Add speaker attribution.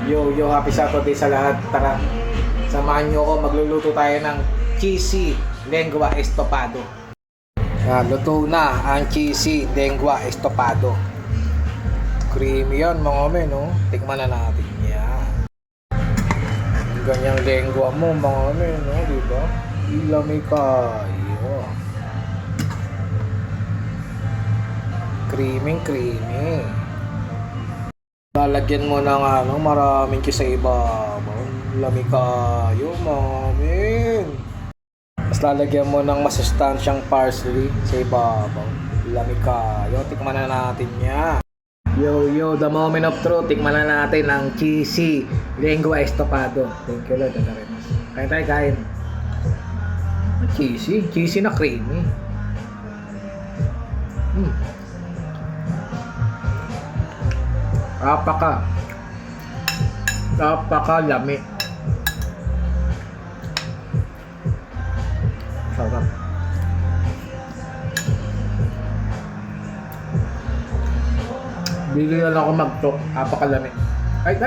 Speaker 1: Yo, happy Saturday sa lahat. Tara, samahan nyo ako. Magluluto tayo ng cheesy lengua estopado. Luto na ang cheesy lengua estopado. Creamy yan mga men, no? Tikman na natin yan. Yung ganyang lengua mo mga men, no? Diba? Ilamay kayo. Creamy. Lalagyan mo ng maraming cheese sa ibabaw. Lami kayo, mamin. Tapos lalagyan mo ng masustansyang parsley sa ibabaw. Lami kayo. Tikman na natin yan. Yo, the moment of truth. Tikman na natin ang cheesy lengua estopado. Thank you Lord. Kain tayo, kain. Cheesy na creamy. Napaka lami. Sarap. Bigyan lang ako mag-talk. Napakalami. Ay,